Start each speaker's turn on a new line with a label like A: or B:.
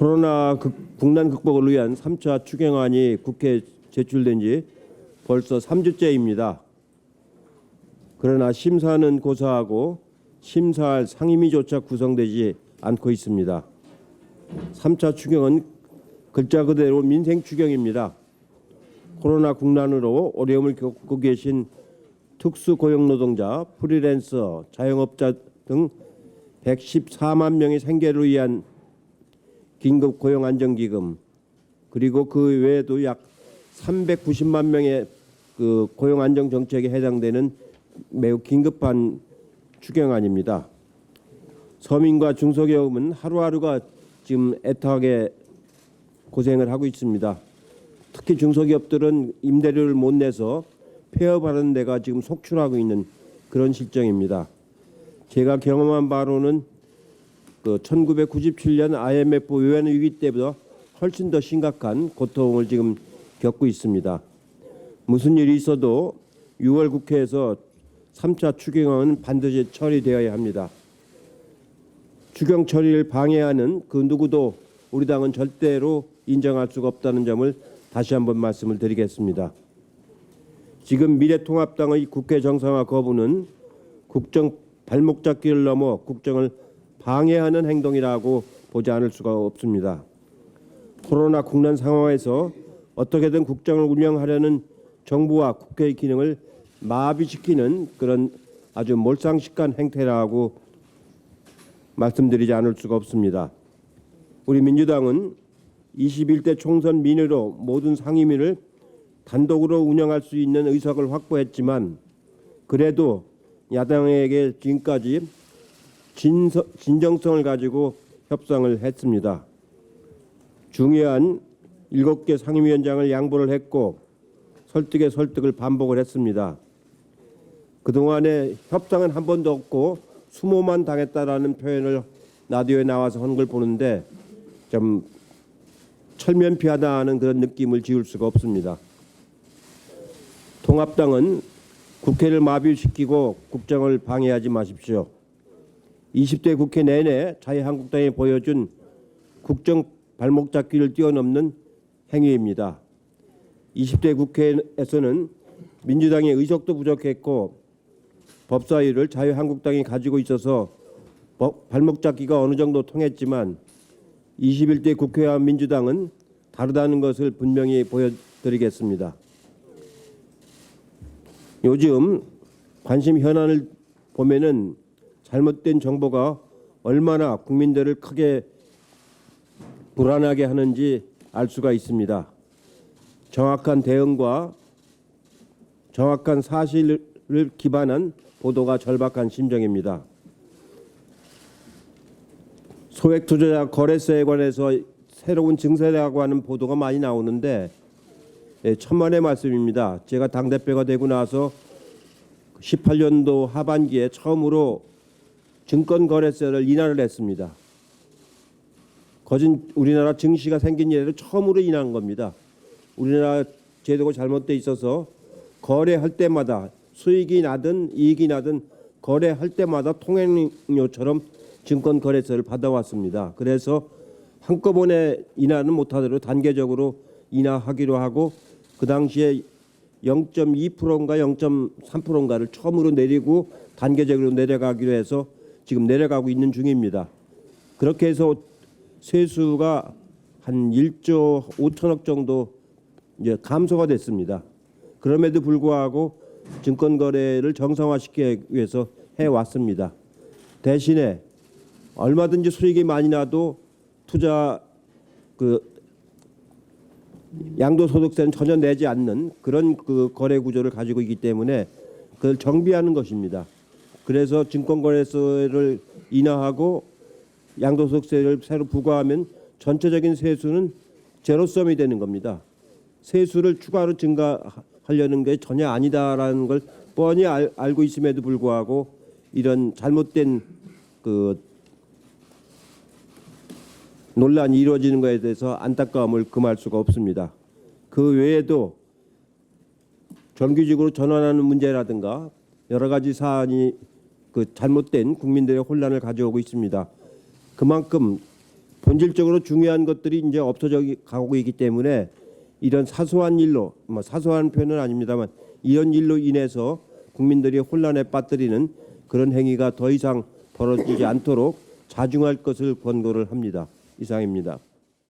A: 코로나 국난 극복을 위한 3차 추경안이 국회에 제출된 지 벌써 3주째입니다. 그러나 심사는 고사하고 심사할 상임위조차 구성되지 않고 있습니다. 3차 추경은 글자 그대로 민생 추경입니다. 코로나 국난으로 어려움을 겪고 계신 특수고용노동자, 프리랜서, 자영업자 등 114만 명의 생계를 위한 긴급 고용안정기금, 그리고 그 외에도 약 390만 명의 그 고용안정 정책에 해당되는 매우 긴급한 추경안입니다. 서민과 중소기업은 하루하루가 지금 애타게 고생을 하고 있습니다. 특히 중소기업들은 임대료를 못 내서 폐업하는 데가 지금 속출하고 있는 그런 실정입니다. 제가 경험한 바로는 1997년 IMF 외환위기 때보다 훨씬 더 심각한 고통을 지금 겪고 있습니다. 무슨 일이 있어도 6월 국회에서 3차 추경안은 반드시 처리되어야 합니다. 추경 처리를 방해하는 그 누구도 우리 당은 절대로 인정할 수가 없다는 점을 다시 한번 말씀을 드리겠습니다. 지금 미래통합당의 국회 정상화 거부는 국정 발목 잡기를 넘어 국정을 방해하는 행동이라고 보지 않을 수가 없습니다. 코로나 국난 상황에서 어떻게든 국정을 운영하려는 정부와 국회의 기능을 마비시키는 그런 아주 몰상식한 행태라고 말씀드리지 않을 수가 없습니다. 우리 민주당은 21대 총선 민의로 모든 상임위를 단독으로 운영할 수 있는 의석을 확보했지만 그래도 야당에게 지금까지 진정성을 가지고 협상을 했습니다. 중요한 7개 상임위원장을 양보를 했고 설득에 설득을 반복을 했습니다. 그동안에 협상은 한 번도 없고 수모만 당했다라는 표현을 라디오에 나와서 한 걸 보는데 좀 철면피하다는 그런 느낌을 지울 수가 없습니다. 통합당은 국회를 마비시키고 국정을 방해하지 마십시오. 20대 국회 내내 자유한국당이 보여준 국정 발목 잡기를 뛰어넘는 행위입니다. 20대 국회에서는 민주당의 의석도 부족했고 법사위를 자유한국당이 가지고 있어서 발목 잡기가 어느 정도 통했지만 21대 국회와 민주당은 다르다는 것을 분명히 보여드리겠습니다. 요즘 관심 현안을 보면은 잘못된 정보가 얼마나 국민들을 크게 불안하게 하는지 알 수가 있습니다. 정확한 대응과 정확한 사실을 기반한 보도가 절박한 심정입니다. 소액 투자자 거래세에 관해서 새로운 증세라고 하는 보도가 많이 나오는데 천만의 말씀입니다. 제가 당대표가 되고 나서 18년도 하반기에 처음으로 증권거래세를 인하를 했습니다. 거진 우리나라 증시가 생긴 이래로 처음으로 인한 겁니다. 우리나라 제도가 잘못돼 있어서 거래할 때마다 수익이 나든 이익이 나든 거래할 때마다 통행료처럼 증권거래세를 받아왔습니다. 그래서 한꺼번에 인하는 못하도록 단계적으로 인하하기로 하고 그 당시에 0.2%인가 0.3%인가를 처음으로 내리고 단계적으로 내려가기로 해서 지금 내려가고 있는 중입니다. 그렇게 해서 세수가 한 1조 5천억 정도 이제 감소가 됐습니다. 그럼에도 불구하고 증권거래를 정상화시키기 위해서 해왔습니다. 대신에 얼마든지 수익이 많이 나도 투자 양도소득세는 전혀 내지 않는 그런 거래 구조를 가지고 있기 때문에 그걸 정비하는 것입니다. 그래서 증권거래세를 인하하고 양도소득세를 새로 부과하면 전체적인 세수는 제로섬이 되는 겁니다. 세수를 추가로 증가하려는 게 전혀 아니다라는 걸 뻔히 알고 있음에도 불구하고 이런 잘못된 논란이 이루어지는 것에 대해서 안타까움을 금할 수가 없습니다. 그 외에도 정규직으로 전환하는 문제라든가 여러 가지 사안이 잘못된 국민들의 혼란을 가져오고 있습니다. 그만큼 본질적으로 중요한 것들이 이제 없어져 가고 있기 때문에 이런 사소한 일로, 사소한 표현은 아닙니다만 이런 일로 인해서 국민들이 혼란에 빠뜨리는 그런 행위가 더 이상 벌어지지 않도록 자중할 것을 권고를 합니다. 이상입니다.